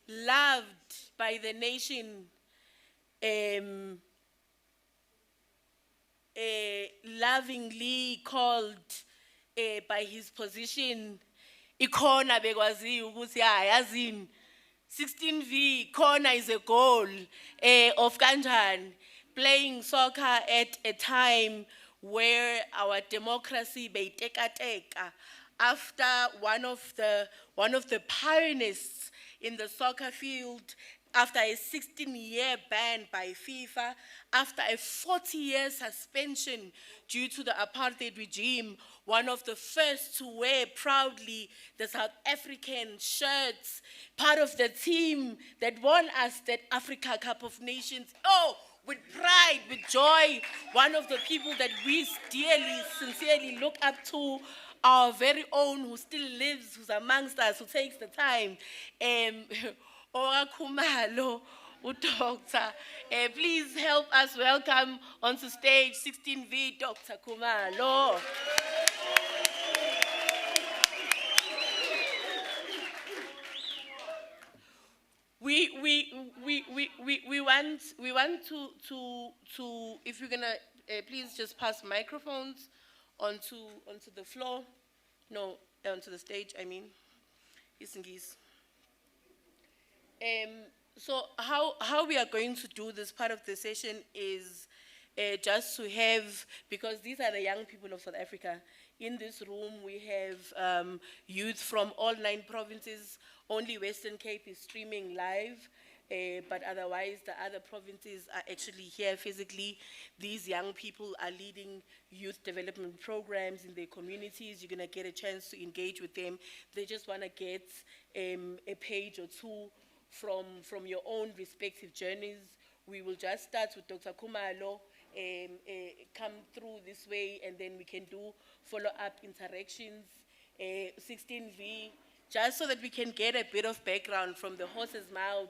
Loved by the nation, lovingly called by his position, ikhona bekwaziyo ukuthi yazini 16V corner is a goal of kanjani playing soccer at a time where our democracy beyiteka after one of the pioneers in the soccer field, after a 16-year ban by FIFA, after a 40-year suspension due to the apartheid regime, one of the first to wear proudly the South African shirts, part of the team that won us that Africa Cup of Nations. Oh, with pride, with joy, one of the people that we dearly, sincerely look up to, our very own, who still lives, who's amongst us, who takes the time. Khumalo, Doctor. Please help us welcome onto stage 16V, Dr. Khumalo. We want to if you're gonna please just pass microphones onto the floor, no, onto the stage. I mean, Isingis. So how we are going to do this part of the session is just to have, because these are the young people of South Africa. In this room, we have youth from all 9 provinces. Only Western Cape is streaming live, but otherwise the other provinces are actually here physically. These young people are leading youth development programs in their communities. You're gonna get a chance to engage with them. They just wanna get a page or two from your own respective journeys. We will just start with Dr. Khumalo, come through this way, and then we can do follow-up interactions. 16V, just so that we can get a bit of background from the horse's mouth.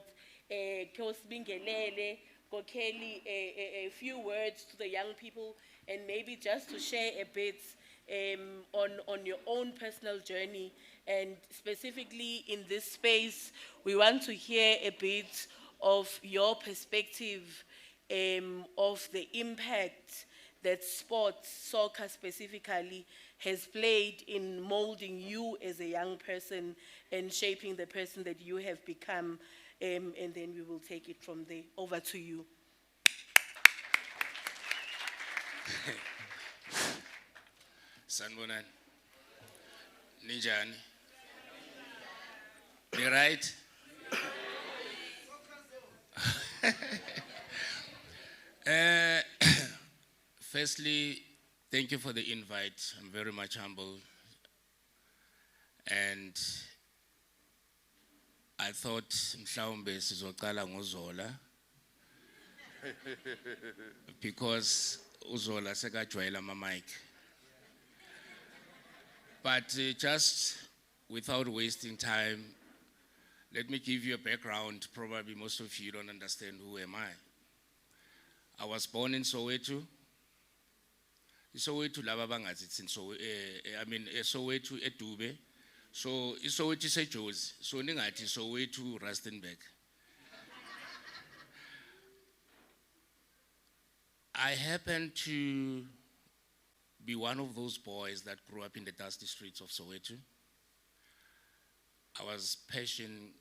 Kosbingelele, Kokeli, a few words to the young people, and maybe just to share a bit on your own personal journey. And specifically in this space, we want to hear a bit of your perspective of the impact that sports, soccer specifically, has played in molding you as a young person and shaping the person that you have become. And then we will take it from there. Over to you. Sanbonan. Ninjani. You right? Firstly, thank you for the invite. I'm very much humbled. And I thought mhlawumbe sizoqala ngoZola because uZola sekajwayela ama-mic. But just without wasting time, let me give you a background. Probably most of you don't understand who am I. I was born in Soweto. Soweto laba bangazi it's in Soweto eDube. So Soweto seJozi. So ningathi Soweto Rustenburg. I happen to be one of those boys that grew up in the dusty streets of Soweto. I was passionate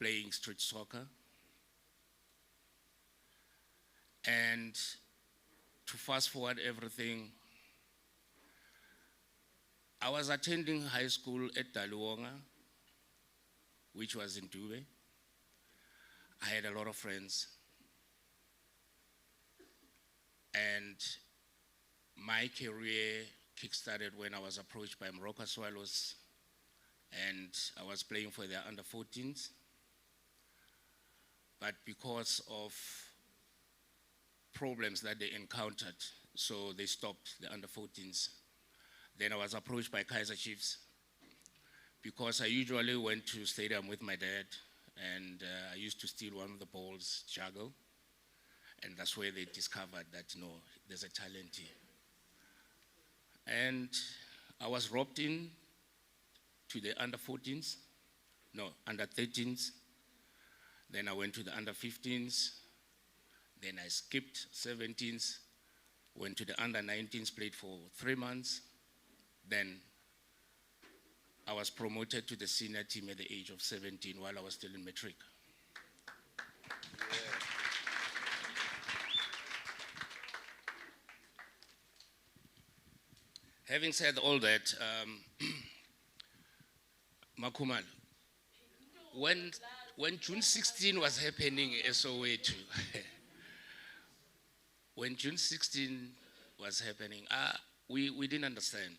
playing street soccer. And to fast forward everything, I was attending high school at Daluonga, which was in Dube. I had a lot of friends. And my career kickstarted when I was approached by Morocco Swallows, and I was playing for their under-14s. But because of problems that they encountered, so they stopped the under-14s. Then I was approached by Kaiser Chiefs because I usually went to stadium with my dad, and I used to steal one of the balls, juggle, and that's where they discovered that, no, there's a talent here. And I was roped in to the under 14s, no, under 13s. Then I went to the under 15s. Then I skipped 17s, went to the under 19s, played for 3 months. Then I was promoted to the senior team at the age of 17 while I was still in matric. Having said all that, Khumalo, when June 16 was happening in Soweto, when June 16 was happening, we didn't understand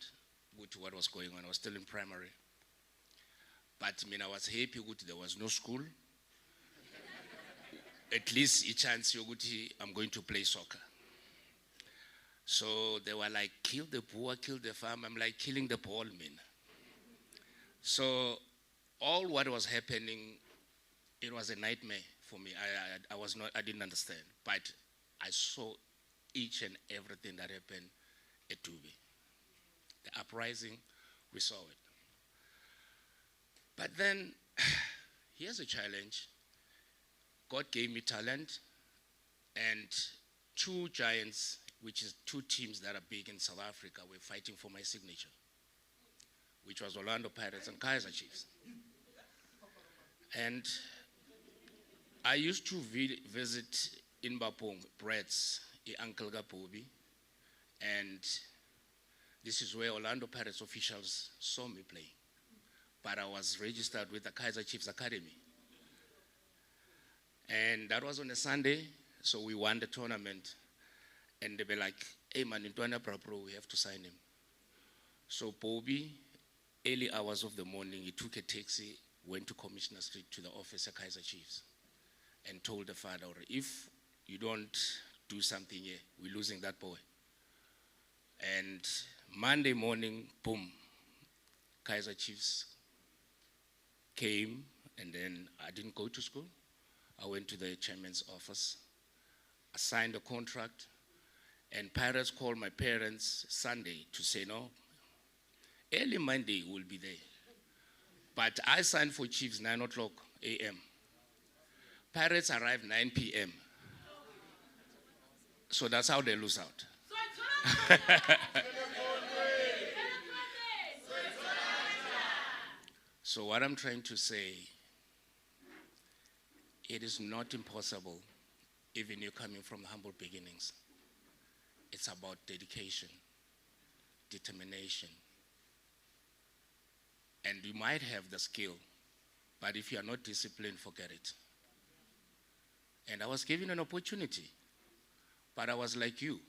what was going on. I was still in primary. But I was happy that there was no school. At least a chance I'm going to play soccer. So they were like, kill the poor, kill the farm. I'm like, killing the ball, man. So all what was happening, it was a nightmare for me. I didn't understand. But I saw each and everything that happened at Tubi. The uprising, we saw it. But then, here's a challenge. God gave me talent, and 2 giants, which is 2 teams that are big in South Africa, were fighting for my signature, which was Orlando Pirates and Kaizer Chiefs. And I used to visit in Bapong, Brett's uncle Gapobi, and this is where Orlando Pirates officials saw me play. But I was registered with the Kaizer Chiefs Academy. And that was on a Sunday, so we won the tournament. And they were like, hey man, Ntwana Prapro, we have to sign him. So Bobby, early hours of the morning, he took a taxi, went to Commissioner Street to the office of Kaizer Chiefs, and told the father, if you don't do something here, we're losing that boy. And Monday morning, boom, Kaizer Chiefs came, and then I didn't go to school. I went to the chairman's office. I signed a contract, and Pirates called my parents Sunday to say, no, early Monday we'll be there. But I signed for Chiefs 9 o'clock a.m. Pirates arrived 9 p.m. So that's how they lose out. So what I'm trying to say, it is not impossible, even you're coming from humble beginnings. It's about dedication, determination. And you might have the skill, but if you are not disciplined, forget it. And I was given an opportunity, but I was like you.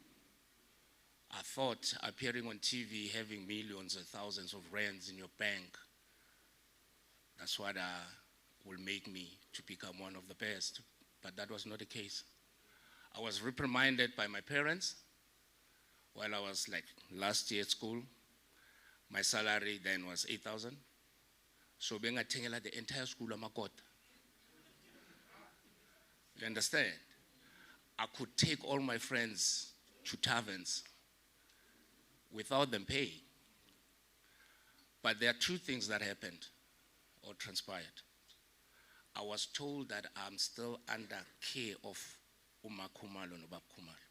I thought appearing on TV, having millions or thousands of rands in your bank, that's what will make me to become one of the best. But that was not the case. I was reprimanded by my parents while I was like last year at school. My salary then was 8,000. So being a tingela the entire school amakot. You understand? I could take all my friends to taverns without them paying. But there are 2 things that happened or transpired. I was told that I'm still under care of Khumalo and Ubab Khumalo.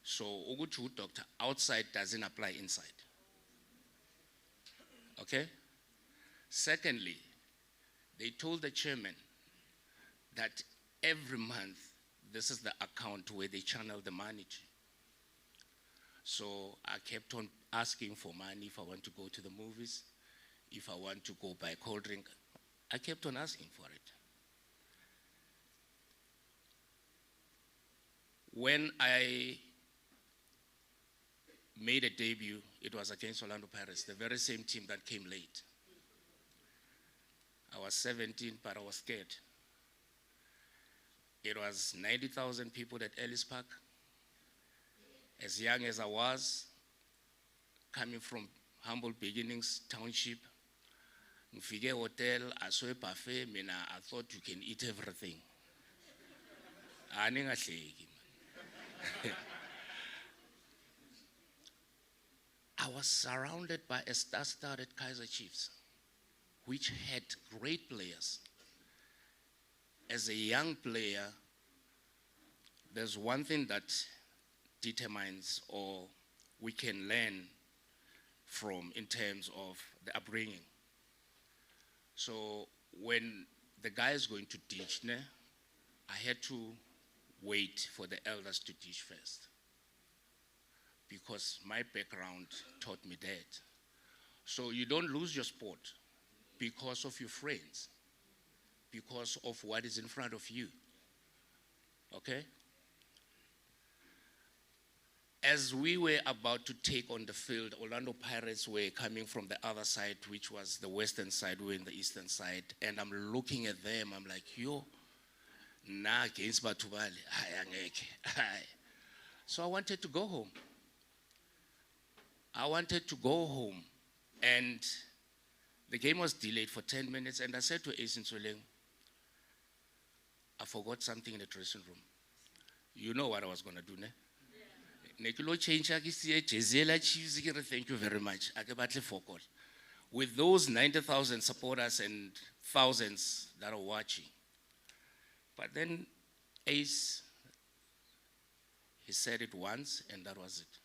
So Ugutu doctor outside doesn't apply inside. Okay? Secondly, they told the chairman that every month this is the account where they channel the money to. So I kept on asking for money if I want to go to the movies, if I want to go buy cold drink. I kept on asking for it. When I made a debut, it was against Orlando Pirates, the very same team that came late. I was 17, but I was scared. It was 90,000 people at Ellis Park. As young as I was, coming from humble beginnings, township, Ngifike hotel, I saw a buffet, I thought you can eat everything. I was surrounded by a star-studded Kaizer Chiefs, which had great players. As a young player, there's one thing that determines or we can learn from in terms of the upbringing. So when the guy is going to teach, I had to wait for the elders to teach first, because my background taught me that. So you don't lose your sport because of your friends, because of what is in front of you, okay? As we were about to take on the field, Orlando Pirates were coming from the other side, which was the western side, we were in the eastern side, and I'm looking at them, I'm like, yo, nah, against Batubali, hi. So I wanted to go home. And the game was delayed for 10 minutes, and I said to Ace Nsoleng, I forgot something in the dressing room. You know what I was going to do, ne? Thank you very much. With those 90,000 supporters and thousands that are watching. But then Ace, he said it once, and that was it.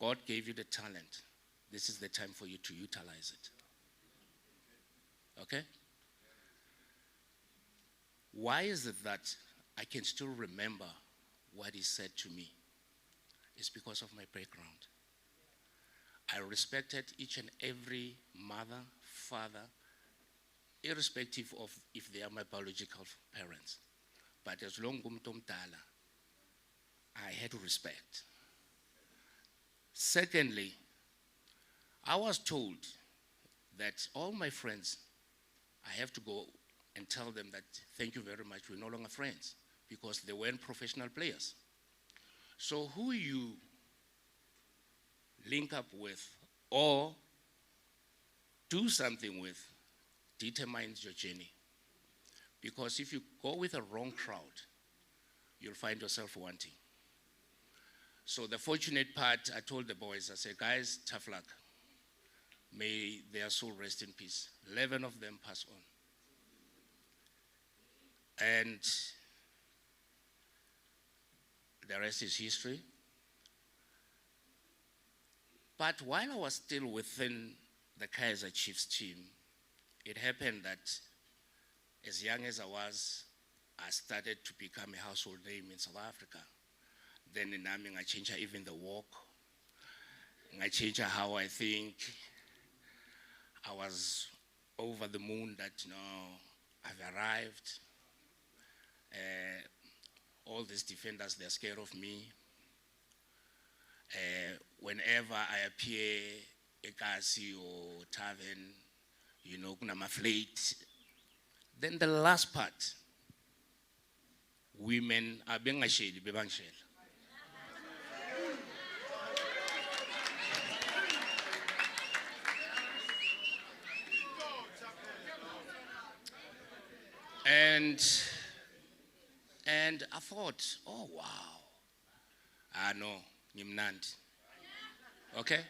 God gave you the talent. This is the time for you to utilize it. Okay? Why is it that I can still remember what he said to me? It's because of my background. I respected each and every mother, father, irrespective of if they are my biological parents. But as long as I had to respect. Secondly, I was told that all my friends, I have to go and tell them that thank you very much, we're no longer friends, because they weren't professional players. So who you link up with or do something with determines your journey. Because if you go with a wrong crowd, you'll find yourself wanting. So the fortunate part, I told the boys, I said, guys, tough luck. May their soul rest in peace. 11 of them pass on. And the rest is history. But while I was still within the Kaizer Chiefs team, it happened that as young as I was, I started to become a household name in South Africa. Then in Naming, I changed even the walk. I changed how I think. I was over the moon that, I've arrived. All these defenders, they're scared of me. Whenever I appear, Ekasi or Tavern, Kunamaflate. Then the last part, women are being a shady, And I thought, oh wow, no, Nimnandi. Okay?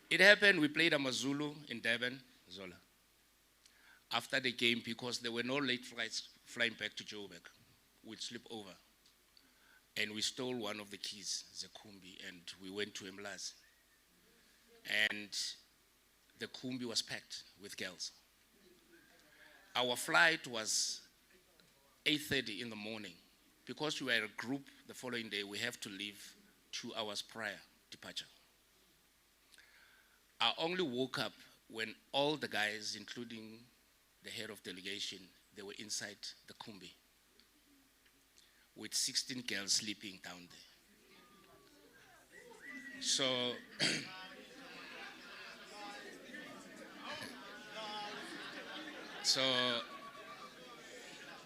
It happened, we played Amazulu in Durban, Zola. After the game, because there were no late flights flying back to Joburg, we'd slip over. And we stole one of the keys, the Kumbi, and we went to Mlazi. And the Kumbi was packed with girls. Our flight was 8:30 in the morning. Because we were a group the following day, we have to leave 2 hours prior departure. I only woke up when all the guys, including the head of delegation, they were inside the Kumbi with 16 girls sleeping down there.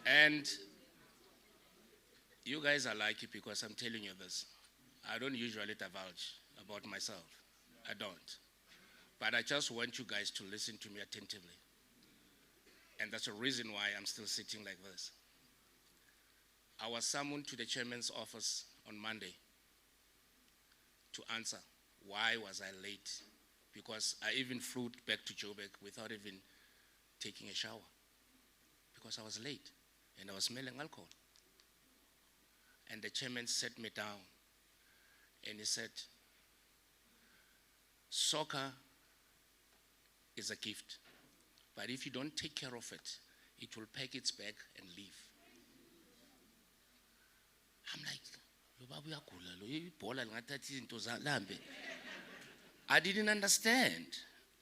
And you guys are lucky because I'm telling you this. I don't usually divulge about myself. I don't. But I just want you guys to listen to me attentively. And that's the reason why I'm still sitting like this. I was summoned to the chairman's office on Monday to answer why was I late? Because I even flew back to Joburg without even taking a shower because I was late and I was smelling alcohol. And the chairman sat me down and he said, soccer is a gift, but if you don't take care of it, it will pack its bag and leave. I'm like, I didn't understand.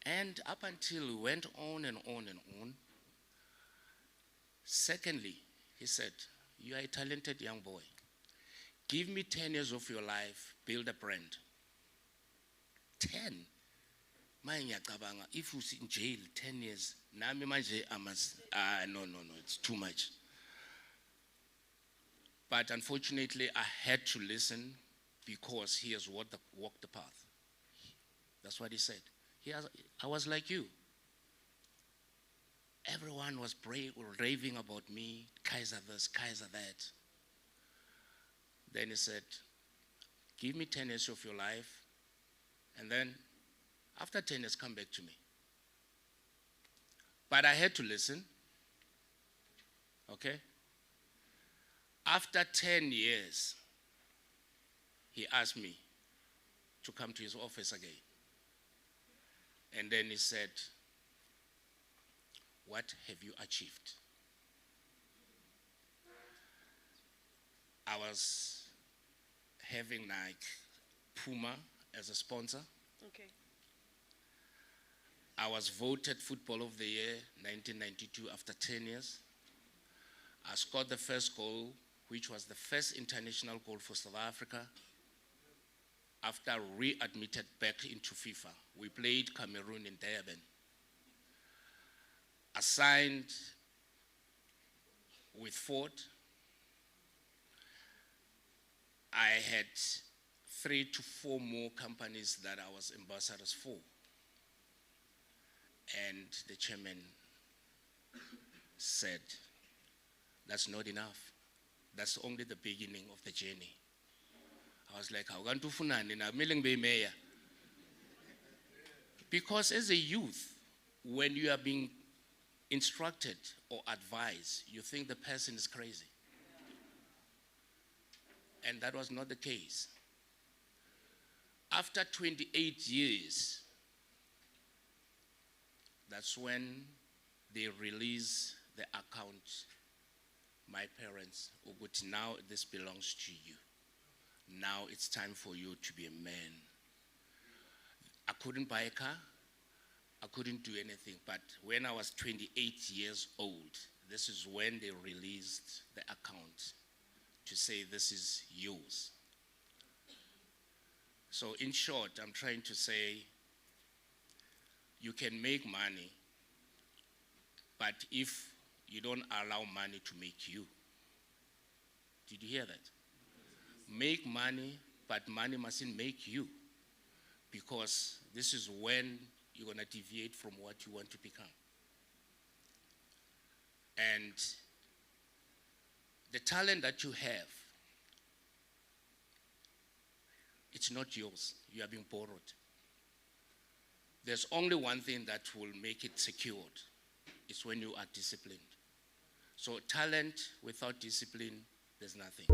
And up until it went on and on and on. Secondly, he said, you are a talented young boy. Give me 10 years of your life, build a brand. 10. If you in jail 10 years, no, it's too much. But unfortunately, I had to listen because he has walked the path. That's what he said. I was like you. Everyone was raving about me, Kaiser this, Kaiser that. Then he said, give me 10 years of your life, and then after 10 years, come back to me. But I had to listen, okay? After 10 years, he asked me to come to his office again. And then he said, what have you achieved? I was having like Puma as a sponsor. Okay. I was voted Football of the Year 1992 after 10 years. I scored the first goal, which was the first international goal for South Africa after readmitted back into FIFA. We played Cameroon in Durban. I signed with Ford. I had 3 to 4 more companies that I was ambassadors for. And the chairman said, that's not enough. That's only the beginning of the journey. I was like, because as a youth, when you are being instructed or advised, you think the person is crazy. And that was not the case. After 28 years, that's when they release the account. My parents, Uguti, now this belongs to you. Now it's time for you to be a man. I couldn't buy a car. I couldn't do anything. But when I was 28 years old, this is when they released the account to say this is yours. So in short, I'm trying to say, you can make money, but if you don't allow money to make you. Did you hear that? Make money, but money mustn't make you, because this is when you're going to deviate from what you want to become. And the talent that you have, it's not yours. You are being borrowed. There's only one thing that will make it secured. It's when you are disciplined. So talent without discipline, there's nothing.